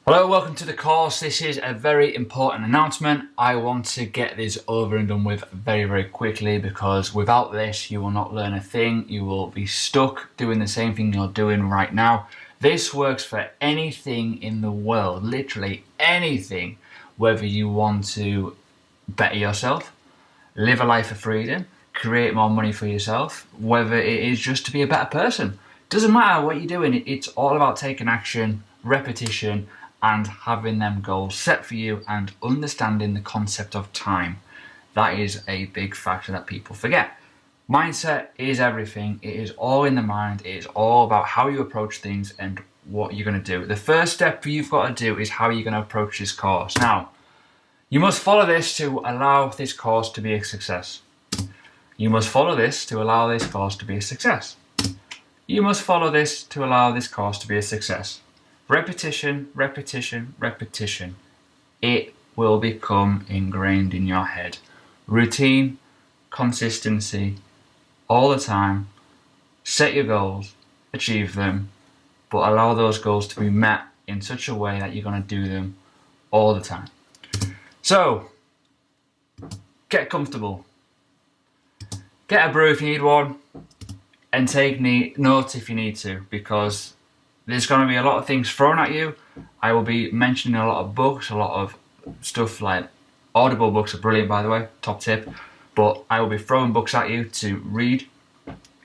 Hello, welcome to the course. This is a very important announcement. I want to get this over and done with very, very quickly because without this, you will not learn a thing. You will be stuck doing the same thing you're doing right now. This works for anything in the world, literally anything, whether you want to better yourself, live a life of freedom, create more money for yourself, whether it is just to be a better person. Doesn't matter what you're doing, it's all about taking action, repetition, and having them goals set for you and understanding the concept of time. That is a big factor that people forget. Mindset is everything. It is all in the mind. It is all about how you approach things and what you're going to do. The first step you've got to do is how you're going to approach this course. Now, you must follow this to allow this course to be a success. You must follow this to allow this course to be a success. You must follow this to allow this course to be a success. Repetition, repetition, repetition. It will become ingrained in your head. Routine, consistency, all the time. Set your goals, achieve them, but allow those goals to be met in such a way that you're going to do them all the time. So, get comfortable. Get a brew if you need one, and take notes if you need to, because there's going to be a lot of things thrown at you. I will be mentioning a lot of books, a lot of stuff like Audible books are brilliant, by the way, top tip. But I will be throwing books at you to read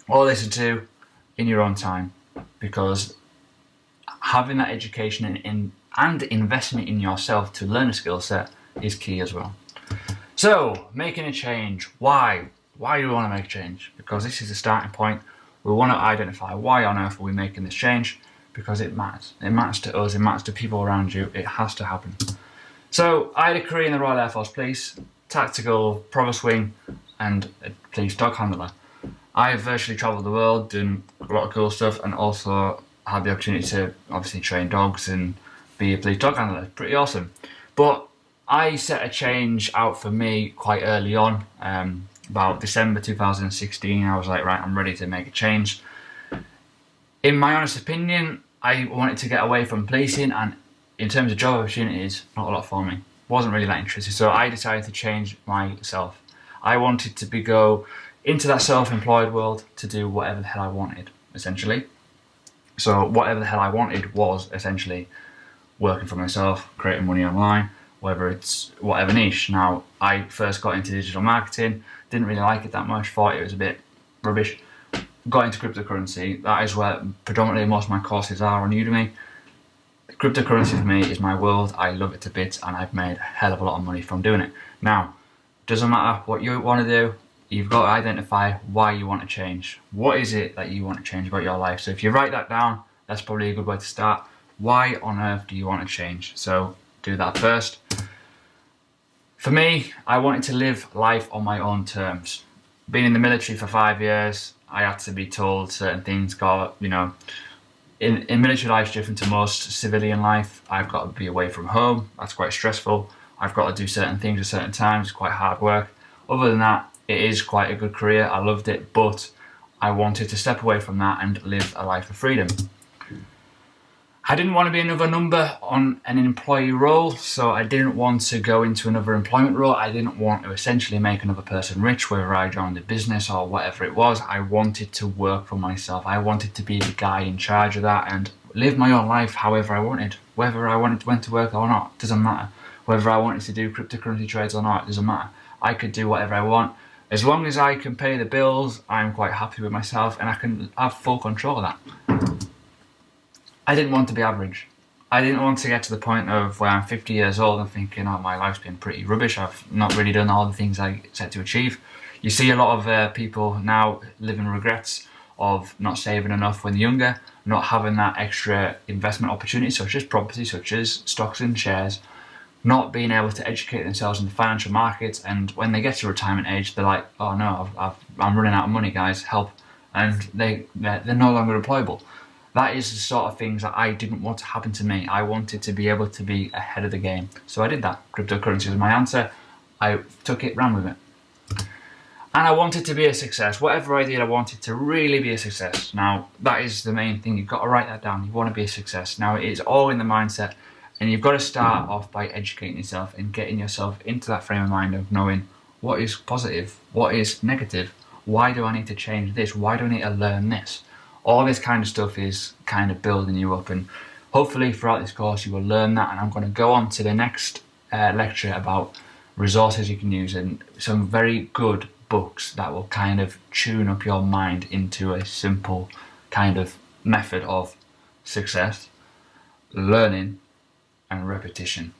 or listen to in your own time, because having that education and investing it in yourself to learn a skill set is key as well. So, making a change. Why? Why do we want to make a change? Because this is the starting point. We want to identify why on earth are we making this change. Because it matters. It matters to us, it matters to people around you, it has to happen. So, I had a career in the Royal Air Force Police, tactical, provost wing, and a police dog handler. I've virtually travelled the world, done a lot of cool stuff, and also had the opportunity to obviously train dogs and be a police dog handler. Pretty awesome. But I set a change out for me quite early on, about December 2016. I was like, right, I'm ready to make a change. In my honest opinion, I wanted to get away from policing, and in terms of job opportunities, not a lot for me. Wasn't really that interested, so I decided to change myself. I wanted to go into that self-employed world to do whatever the hell I wanted, essentially. So whatever the hell I wanted was essentially working for myself, creating money online, whether it's whatever niche. Now, I first got into digital marketing, didn't really like it that much, thought it was a bit rubbish. Got into cryptocurrency. That is where predominantly most of my courses are on Udemy. Cryptocurrency for me is my world. I love it to bits, and I've made a hell of a lot of money from doing it. Now, doesn't matter what you want to do, you've got to identify why you want to change. What is it that you want to change about your life? So if you write that down, that's probably a good way to start. Why on earth do you want to change? So do that first. For me, I wanted to live life on my own terms. Being in the military for 5 years, I had to be told certain things. In military life, different to most civilian life. I've got to be away from home. That's quite stressful. I've got to do certain things at certain times. It's quite hard work. Other than that, it is quite a good career. I loved it, but I wanted to step away from that and live a life of freedom. I didn't want to be another number on an employee role, so I didn't want to go into another employment role. I didn't want to essentially make another person rich, whether I joined a business or whatever it was. I wanted to work for myself. I wanted to be the guy in charge of that and live my own life however I wanted. Whether I went to work or not, doesn't matter. Whether I wanted to do cryptocurrency trades or not, doesn't matter. I could do whatever I want. As long as I can pay the bills, I'm quite happy with myself and I can have full control of that. I didn't want to be average. I didn't want to get to the point of where I'm 50 years old and thinking, oh, my life's been pretty rubbish. I've not really done all the things I set to achieve. You see a lot of people now living regrets of not saving enough when younger, not having that extra investment opportunity, such as property, such as stocks and shares, not being able to educate themselves in the financial markets, and when they get to retirement age, they're like, oh no, I'm running out of money, guys, help. And they're no longer employable. That is the sort of things that I didn't want to happen to me. I wanted to be able to be ahead of the game. So I did that. Cryptocurrency was my answer. I took it, ran with it. And I wanted to be a success. Whatever I did, I wanted to really be a success. Now, that is the main thing. You've got to write that down. You want to be a success. Now, it is all in the mindset. And you've got to start off by educating yourself and getting yourself into that frame of mind of knowing what is positive, what is negative, why do I need to change this, why do I need to learn this. All this kind of stuff is kind of building you up, and hopefully throughout this course you will learn that. And I'm going to go on to the next lecture about resources you can use and some very good books that will kind of tune up your mind into a simple kind of method of success, learning and repetition.